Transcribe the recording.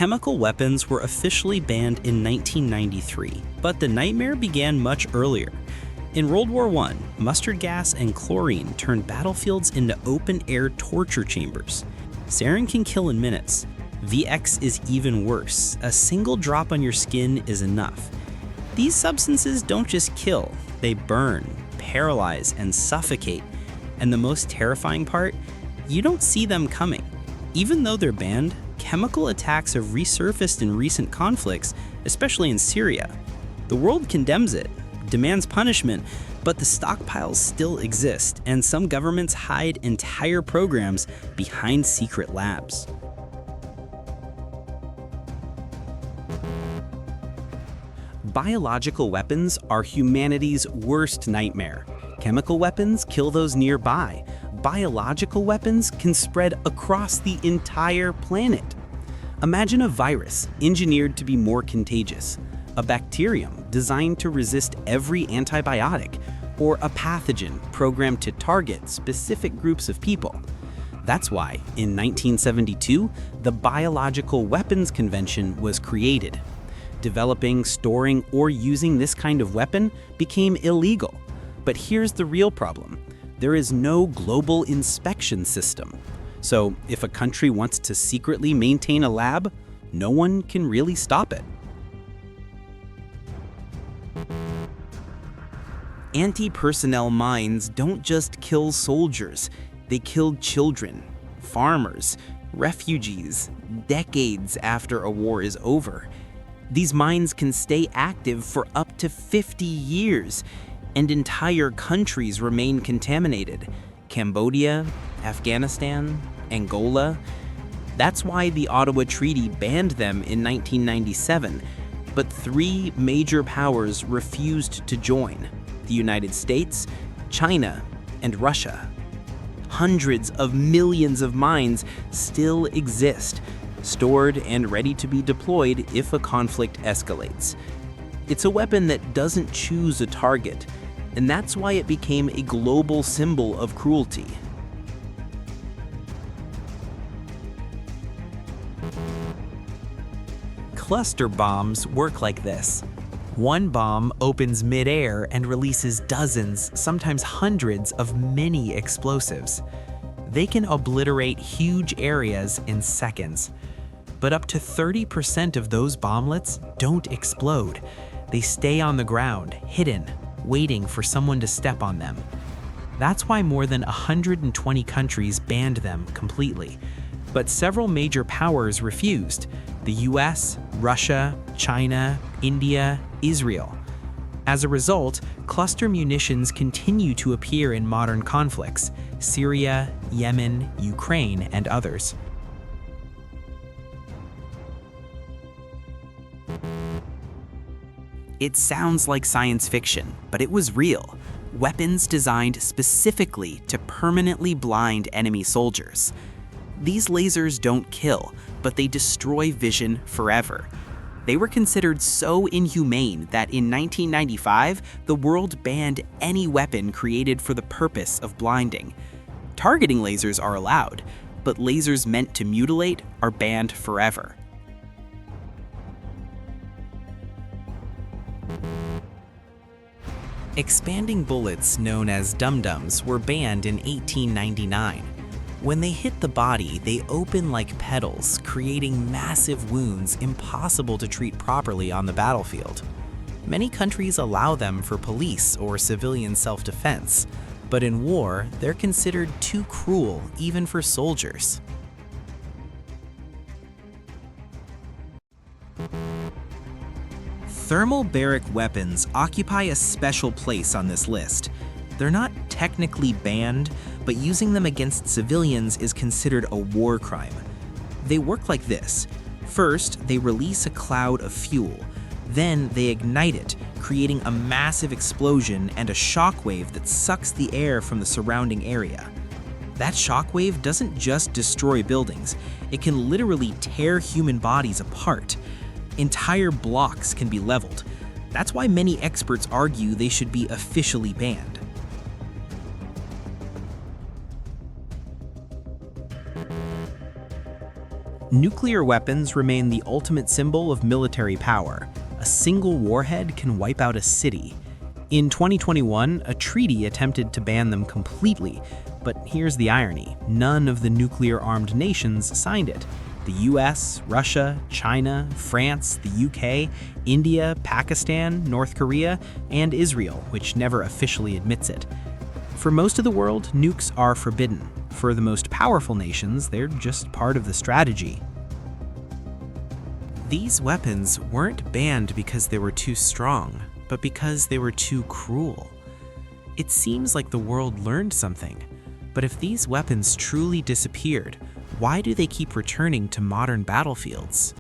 Chemical weapons were officially banned in 1993, but the nightmare began much earlier. In World War I, mustard gas and chlorine turned battlefields into open-air torture chambers. Sarin can kill in minutes. VX is even worse. A single drop on your skin is enough. These substances don't just kill, they burn, paralyze, and suffocate. And the most terrifying part? You don't see them coming. Even though they're banned, chemical attacks have resurfaced in recent conflicts, especially in Syria. The world condemns it, demands punishment, but the stockpiles still exist, and some governments hide entire programs behind secret labs. Biological weapons are humanity's worst nightmare. Chemical weapons kill those nearby. Biological weapons can spread across the entire planet. Imagine a virus engineered to be more contagious, a bacterium designed to resist every antibiotic, or a pathogen programmed to target specific groups of people. That's why, in 1972, the Biological Weapons Convention was created. Developing, storing, or using this kind of weapon became illegal. But here's the real problem. There is no global inspection system. So if a country wants to secretly maintain a lab, no one can really stop it. Anti-personnel mines don't just kill soldiers, they kill children, farmers, refugees, decades after a war is over. These mines can stay active for up to 50 years, and entire countries remain contaminated. Cambodia, Afghanistan, Angola. That's why the Ottawa Treaty banned them in 1997, but 3 major powers refused to join: the United States, China, and Russia. Hundreds of millions of mines still exist, stored and ready to be deployed if a conflict escalates. It's a weapon that doesn't choose a target, and that's why it became a global symbol of cruelty. Cluster bombs work like this. One bomb opens mid-air and releases dozens, sometimes hundreds of mini explosives. They can obliterate huge areas in seconds. But up to 30% of those bomblets don't explode. They stay on the ground, hidden, waiting for someone to step on them. That's why more than 120 countries banned them completely. But several major powers refused: the US, Russia, China, India, Israel. As a result, cluster munitions continue to appear in modern conflicts: Syria, Yemen, Ukraine, and others. It sounds like science fiction, but it was real. Weapons designed specifically to permanently blind enemy soldiers. These lasers don't kill, but they destroy vision forever. They were considered so inhumane that in 1995, the world banned any weapon created for the purpose of blinding. Targeting lasers are allowed, but lasers meant to mutilate are banned forever. Expanding bullets, known as dum-dums, were banned in 1899. When they hit the body, they open like petals, creating massive wounds impossible to treat properly on the battlefield. Many countries allow them for police or civilian self-defense, but in war, they're considered too cruel even for soldiers. Thermobaric weapons occupy a special place on this list. They're not technically banned, but using them against civilians is considered a war crime. They work like this. First, they release a cloud of fuel. Then they ignite it, creating a massive explosion and a shockwave that sucks the air from the surrounding area. That shockwave doesn't just destroy buildings, it can literally tear human bodies apart. Entire blocks can be leveled. That's why many experts argue they should be officially banned. Nuclear weapons remain the ultimate symbol of military power. A single warhead can wipe out a city. In 2021, a treaty attempted to ban them completely, but here's the irony: none of the nuclear-armed nations signed it. The US, Russia, China, France, the UK, India, Pakistan, North Korea, and Israel, which never officially admits it. For most of the world, nukes are forbidden. For the most powerful nations, they're just part of the strategy. These weapons weren't banned because they were too strong, but because they were too cruel. It seems like the world learned something. But if these weapons truly disappeared, why do they keep returning to modern battlefields?